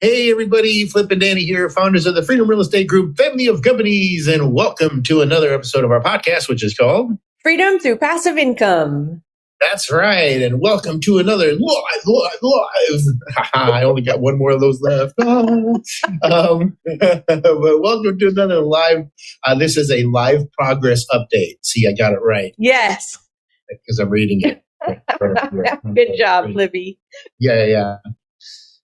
Hey, everybody, Flip and Danny here, founders of the Freedom Real Estate Group, family of companies, and welcome to another episode of our podcast, which is called Freedom Through Passive Income. That's right, and welcome to another live. I only got one more of those left. But welcome to another live. This is a live progress update. See, I got it right. Yes. Because I'm reading it. Good job, Libby. Yeah.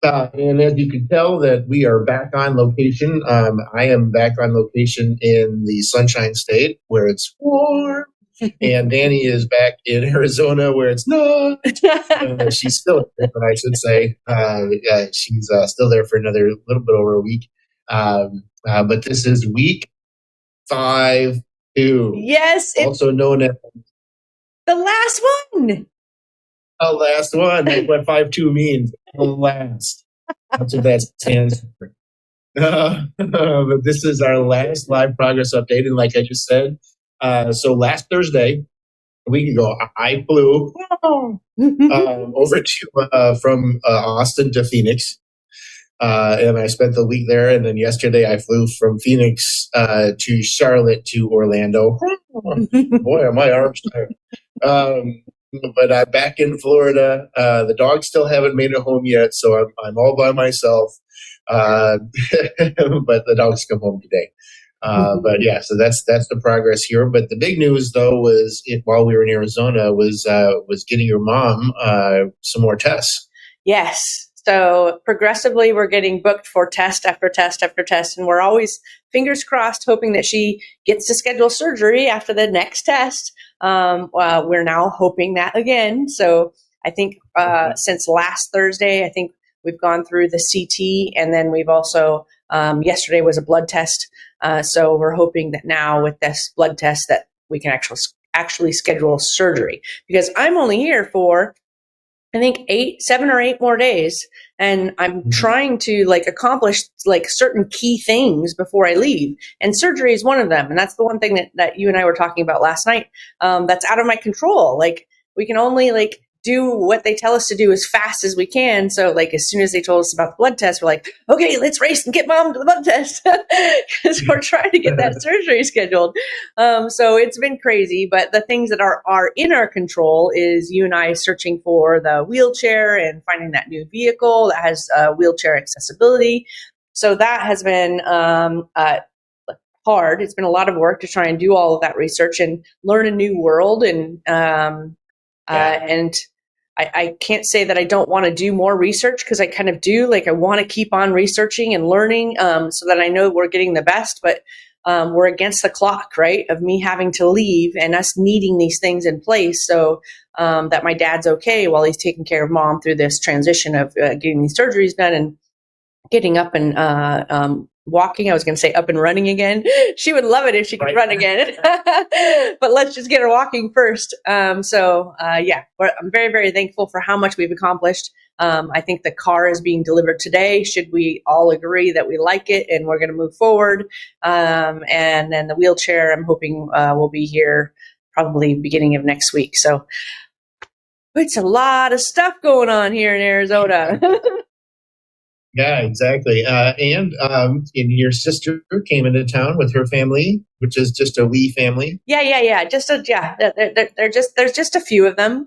And as you can tell that we are back on location. I am back on location in the Sunshine State where it's warm. And Danny is back in Arizona where it's not. She's still there, but I should say she's still there for another little bit over a week. But this is week 5-2. Yes. Also known as the last one. The last one. That's what 5-2 means. The last. That's what that stands for. But this is our last live progress update. And like I just said, so last Thursday, a week ago, I flew over to from Austin to Phoenix. And I spent the week there. And then yesterday I flew from Phoenix to Charlotte to Orlando. Boy, are my arms tired. But I'm back in Florida. The dogs still haven't made it home yet, so I'm all by myself. But the dogs come home today. But yeah, so that's the progress here. But the big news, though, was while we were in Arizona, was getting your mom some more tests. Yes. So progressively, we're getting booked for test after test after test, and we're always fingers crossed, hoping that she gets to schedule surgery after the next test. We're now hoping that again. So I think since last Thursday, I think we've gone through the CT, and then we've also yesterday was a blood test. So we're hoping that now with this blood test that we can actually schedule surgery, because I'm only here for I think 7 or 8 more days. And I'm trying to accomplish certain key things before I leave. And surgery is one of them. And that's the one thing that you and I were talking about last night. That's out of my control. We can only do what they tell us to do as fast as we can. So as soon as they told us about the blood test, we're like, okay, let's race and get mom to the blood test because we're trying to get that surgery scheduled. So it's been crazy, but the things that are in our control is you and I searching for the wheelchair and finding that new vehicle that has wheelchair accessibility. So that has been hard. It's been a lot of work to try and do all of that research and learn a new world. And I can't say that I don't want to do more research, because I kind of do. I want to keep on researching and learning so that I know we're getting the best. But we're against the clock, right, of me having to leave and us needing these things in place so that my dad's okay while he's taking care of mom through this transition of getting these surgeries done and getting up and walking. I was going to say up and running again. She would love it if she could run again, but let's just get her walking first. I'm very, very thankful for how much we've accomplished. I think the car is being delivered today. Should we all agree that we like it and we're going to move forward? And then the wheelchair, I'm hoping will be here probably beginning of next week. So it's a lot of stuff going on here in Arizona. Yeah, exactly. And your sister came into town with her family, which is just a wee family. Yeah. There's just a few of them.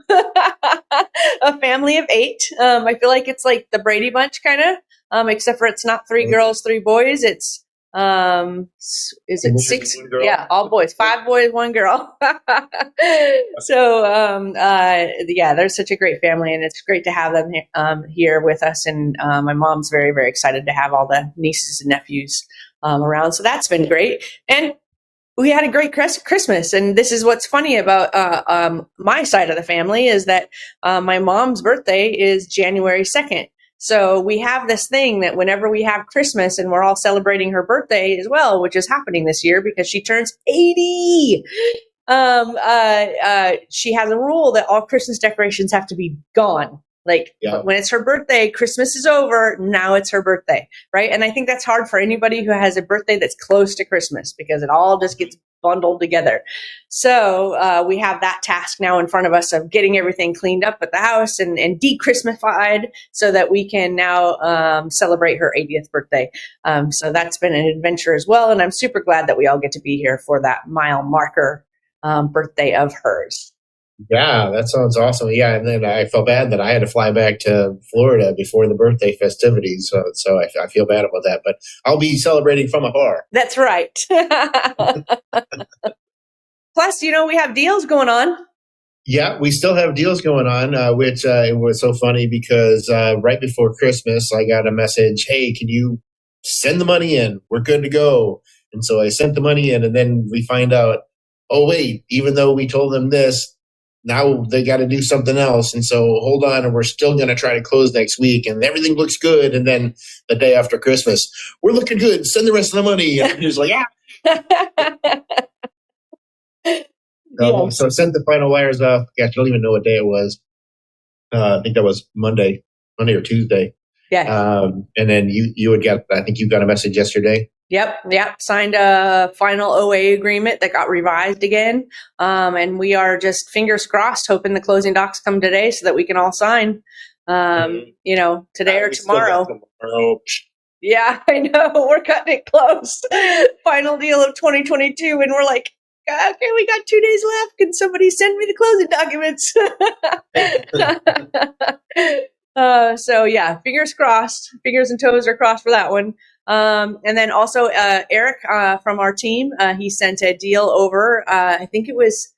A family of 8. I feel like it's like the Brady Bunch kind of, except for it's not 3 girls, 3 boys. It's is it 6? Yeah, all boys. 5 boys, 1 girl. So they're such a great family, and it's great to have them here with us. And my mom's very, very excited to have all the nieces and nephews around. So that's been great. And we had a great Christmas. And this is what's funny about my side of the family is that my mom's birthday is January 2nd. So we have this thing that whenever we have Christmas and we're all celebrating her birthday as well, which is happening this year because she turns 80. She has a rule that all Christmas decorations have to be gone. When it's her birthday, Christmas is over. Now it's her birthday, right? And I think that's hard for anybody who has a birthday that's close to Christmas because it all just gets bundled together. So we have that task now in front of us of getting everything cleaned up at the house and de-Christmasified so that we can now celebrate her 80th birthday. So that's been an adventure as well. And I'm super glad that we all get to be here for that mile marker birthday of hers. Yeah, that sounds awesome. Yeah, and then I felt bad that I had to fly back to Florida before the birthday festivities, so I feel bad about that. But I'll be celebrating from afar. That's right. Plus, we have deals going on. Yeah, we still have deals going on, which it was so funny because right before Christmas, I got a message, hey, can you send the money in? We're good to go. And so I sent the money in, and then we find out, oh, wait, even though we told them this, now they got to do something else. And so hold on, and we're still going to try to close next week, and everything looks good. And then the day after Christmas, we're looking good. Send the rest of the money. And he was like, So I sent the final wires off. Gosh, I don't even know what day it was. I think that was Monday or Tuesday. Yeah. And then you would get, I think you got a message yesterday. Yep. Signed a final OA agreement that got revised again. And we are just fingers crossed, hoping the closing docs come today so that we can all sign, today or tomorrow. Yeah, I know. We're cutting it close. Final deal of 2022. And we're like, okay, we got 2 days left. Can somebody send me the closing documents? So yeah, fingers crossed. Fingers and toes are crossed for that one. And then also Eric from our team, he sent a deal over. I think it was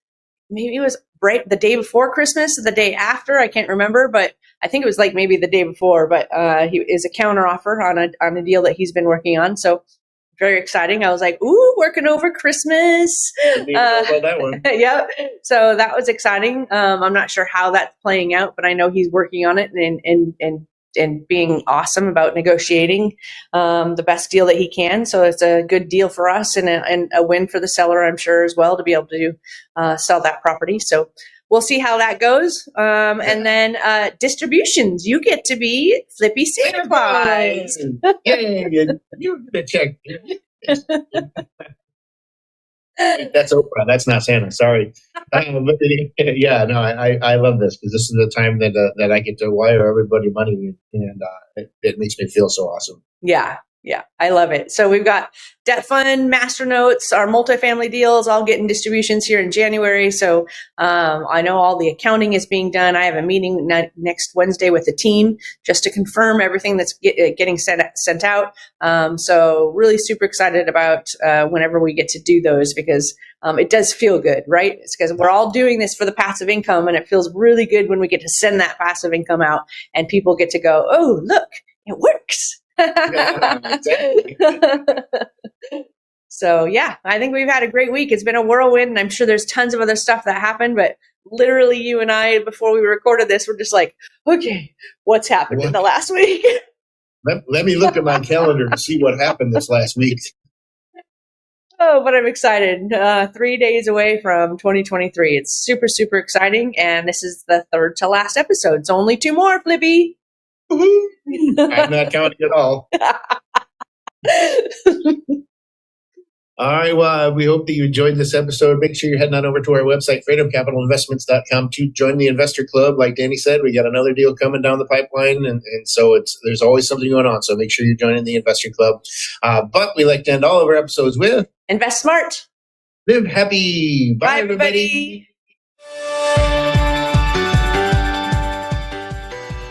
right the day before Christmas, or the day after. I can't remember, but I think it was like maybe the day before. But he is a counter offer on a deal that he's been working on. So very exciting. I was like, ooh, working over Christmas. Didn't even know about that one. Yep. So that was exciting. I'm not sure how that's playing out, but I know he's working on it and being awesome about negotiating the best deal that he can. So it's a good deal for us and a win for the seller, I'm sure, as well, to be able to sell that property. So we'll see how that goes. And then distributions, you get to be Flippy Santa Claus. Yay, you get a check. That's Oprah. That's not Santa. Sorry. But yeah, no, I love this because this is the time that I get to wire everybody money, and it makes me feel so awesome. Yeah, I love it. So we've got debt fund, master notes, our multifamily deals, all getting distributions here in January. So I know all the accounting is being done. I have a meeting next Wednesday with the team just to confirm everything that's getting sent out. So really super excited about whenever we get to do those because it does feel good, right? It's because we're all doing this for the passive income, and it feels really good when we get to send that passive income out and people get to go, oh, look, it works. Yeah, exactly. So yeah, I think we've had a great week. It's been a whirlwind, and I'm sure there's tons of other stuff that happened, but literally you and I, before we recorded this, we're just like, okay, what's happened in the last week? Let me look at my calendar to see what happened this last week. Oh, but I'm excited. 3 days away from 2023. It's super, super exciting. And this is the third to last episode. So only 2 more, Flippy. I'm not counting at all. All right. Well, we hope that you enjoyed this episode. Make sure you're heading on over to our website, freedomcapitalinvestments.com, to join the investor club. Like Danny said, we got another deal coming down the pipeline. And so there's always something going on. So make sure you're joining the investor club. But we like to end all of our episodes with invest smart. Live happy. Bye, everybody.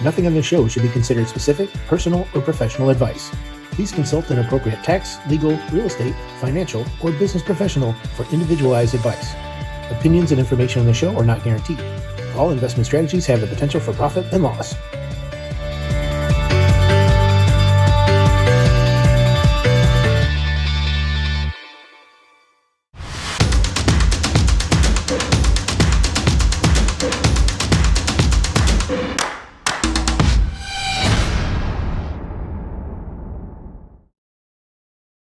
Nothing on this show should be considered specific, personal, or professional advice. Please consult an appropriate tax, legal, real estate, financial, or business professional for individualized advice. Opinions and information on the show are not guaranteed. All investment strategies have the potential for profit and loss.